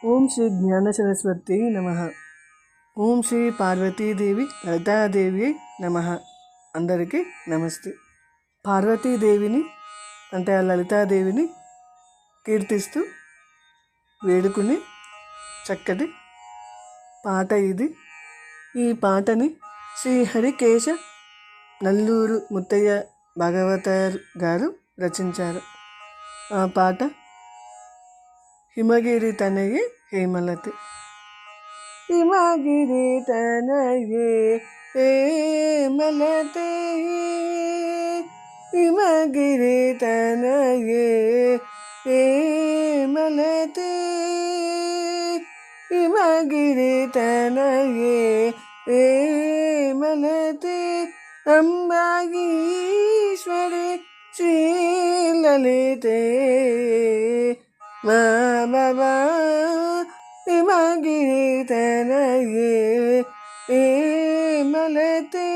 ఓం శ్రీ జ్ఞాన సరస్వతి నమ. ఓం శ్రీ పార్వతీదేవి లలితాదేవి నమ. అందరికీ నమస్తే. పార్వతీదేవిని అంటే ఆ లలితాదేవిని కీర్తిస్తూ వేడుకుని చక్కటి పాట ఇది. ఈ పాటని శ్రీ హరికేశ నల్లూరు ముత్తయ్య భాగవతర్ గారు రచించారు. ఆ పాట హిమగిరి తనయే హేమలతి. హిమగిరి తనయే హేమలతే, హిమగిరి తనయే హేమలతే, హిమగిరి తనయే హేమలతే, అంబాగీశ్వరి శ్రీలలితే బాబా. హిమగిరి తనయే హేమలతే,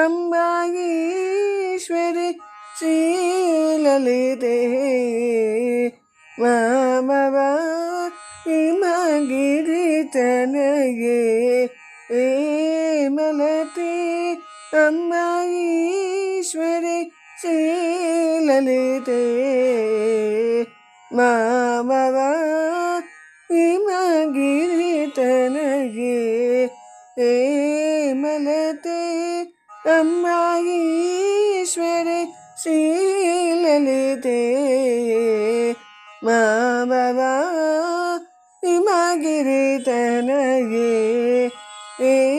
అంబాగీశ్వరి శ్రీలలితే బాబా. హిమగిరి తనయే హేమలతే, అంబాగీశ్వరి శ్రీలలితే బాబా. హిమగిరి తనయే హేమలతే, అంబాగీశ్వరి శ్రీలలితే బాబా. హిమగిరి తనయే హేమలతే.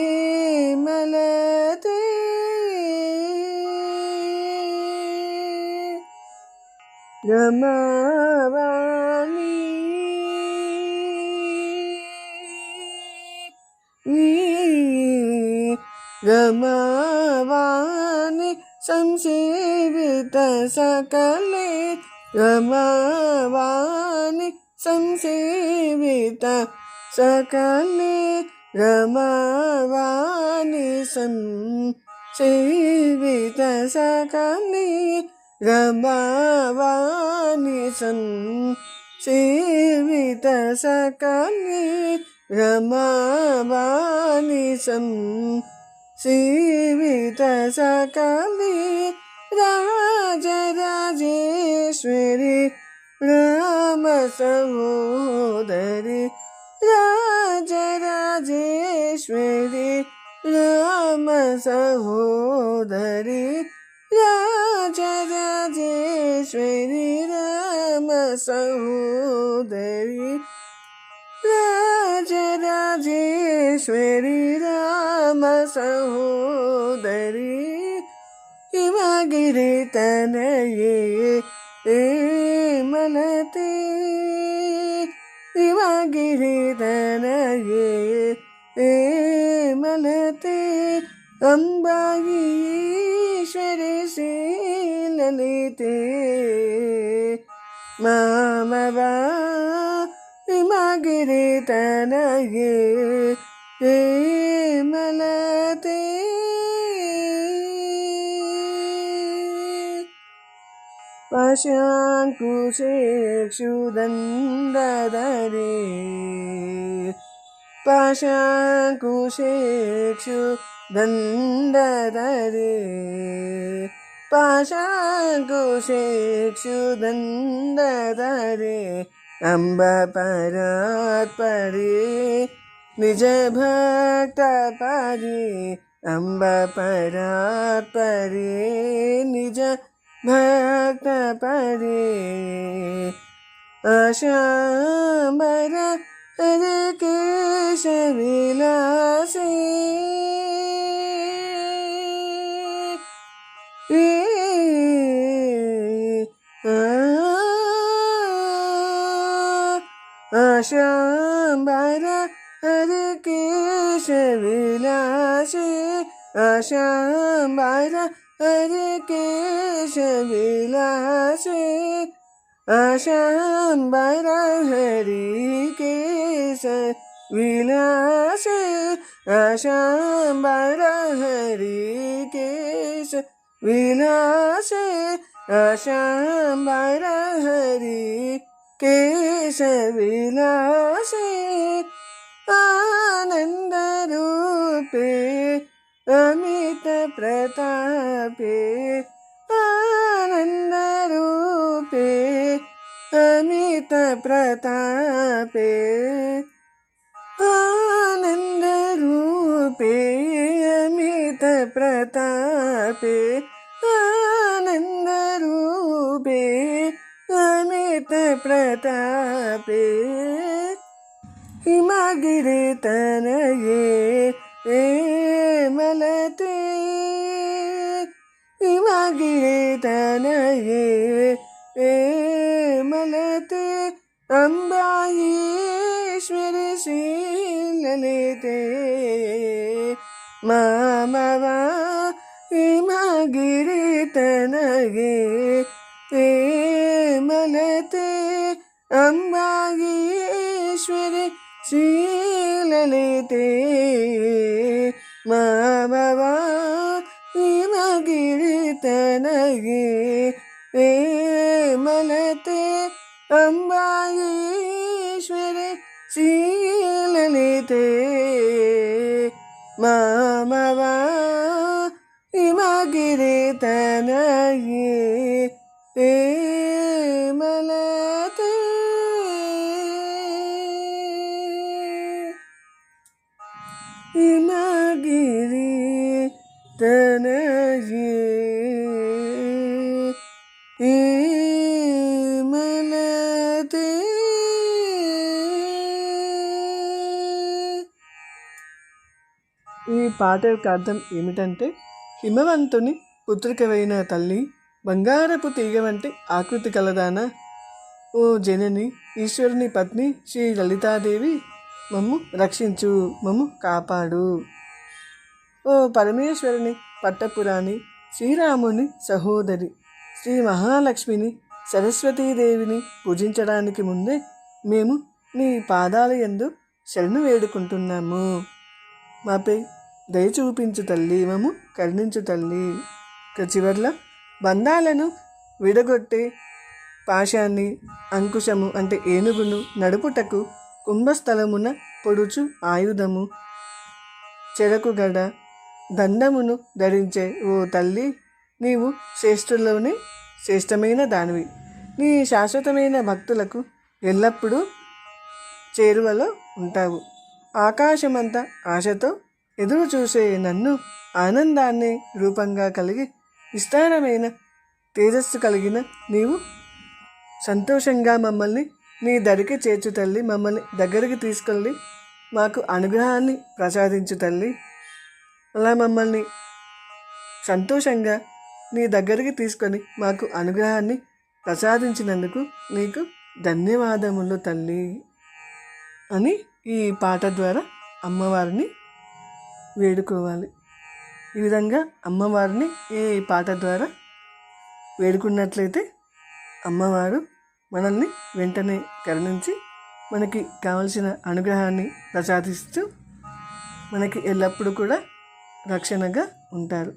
రమావాణి రమావాణి సంసేవిత సకలే, రమావాణి సంసేవిత సకలే, రమావాణి సంసేవిత సకలే, రమావాణి సంసేవిత సకలే, రమావాణి సంసేవిత సకలే, రాజరాజేశ్వరి రామ సహోదరి, రాజరాజేశ్వరి రామ సహోదరి, రాజరాజేశ్వరి రామ సహోదరి, రాజరాజేశ్వరి రామ సహోదరి. హిమగిరి తనయే హేమలతే, హిమగిరి తనయే హేమలతే, అంబాగీశ్వరి శ్రీలలితే మామవా. హిమగిరి తనయే హేమలతే. పాశాంకుశేక్షుదండధరే, పాశాంకుశేక్షుదండధరే, పాశాంకుశేక్షుదండధరే, అంబ పరాత్పరే నిజ భక్త పరే, అంబ పరాత్పరే నిజ భక్త పరే, ఆశాంబర హరికేశ విలాసే, ఆశాంబర హరికేశ విలాసే, ఆశాంబర హరికేశ విలాసే, ఆశాంబర హరికేశ విలాసే, ఆశాంబర హరికేశ విలాసే, ఆశాంబర హరి केशविलासे आनन्दरूपे अमितप्रतापे आनन्दरूपे अमितप्रतापे आनन्दरूपे अमितप्रतापे आनन्दरूपे अमितप्रतापे हिमगिरितनये मलते हिमगिरितनये मलते अम्बाईश्वरि श्रीललिते मामवा हिमगिरितनये मलते अम्बाईश्वरि श्रीललिते मामवा हिमगिरितनये मलते अम्बाईश्वरि श्रीललिते मामवा हिमगिरितनये मलते हिमगिरितनये मलते ఈ పాట యొక్క అర్థం ఏమిటంటే, హిమవంతుని పుత్రికవైన తల్లి, బంగారపు తీగ వంటి ఆకృతి కలదానా, ఓ జనని, ఈశ్వరుని పత్ని శ్రీ లలితాదేవి, మమ్ము రక్షించు, మమ్ము కాపాడు. ఓ పరమేశ్వరుని పట్టపురాణి, శ్రీరాముని సహోదరి శ్రీ మహాలక్ష్మిని, సరస్వతీదేవిని పూజించడానికి ముందే మేము నీ పాదాల యందు శరణు వేడుకుంటున్నాము. మాపై దయ చూపించు తల్లి, మమ్ము కరుణించు తల్లి. ఇక చివర్ల బంధాలను విడగొట్టే పాశాన్ని, అంకుశము అంటే ఏనుగును నడుపుటకు కుంభస్థలమున పొడుచు ఆయుధము, చెరకు గడ, దండమును ధరించే ఓ తల్లి, నీవు శ్రేష్ఠుల్లోనే శ్రేష్టమైన దానివి. నీ శాశ్వతమైన భక్తులకు ఎల్లప్పుడూ చేరువలో ఉంటావు. ఆకాశమంతా ఆశతో ఎదురు చూసే నన్ను ఆనందాన్ని రూపంగా కలిగి, విస్తారమైన తేజస్సు కలిగిన నీవు సంతోషంగా మమ్మల్ని నీ దరికి చేర్చు తల్లి. మమ్మల్ని దగ్గరికి తీసుకెళ్ళి మాకు అనుగ్రహాన్ని ప్రసాదించు తల్లి. అలా మమ్మల్ని సంతోషంగా నీ దగ్గరికి తీసుకొని మాకు అనుగ్రహాన్ని ప్రసాదించినందుకు నీకు ధన్యవాదములు తల్లి అని ఈ పాట ద్వారా అమ్మవారిని వేడుకోవాలి. ఈ విధంగా అమ్మవారిని ఈ పాట ద్వారా వేడుకున్నట్లయితే అమ్మవారు మనల్ని వెంటనే కరుణించి మనకి కావలసిన అనుగ్రహాన్ని ప్రసాదిస్తూ మనకి ఎల్లప్పుడూ కూడా రక్షణగా ఉంటారు.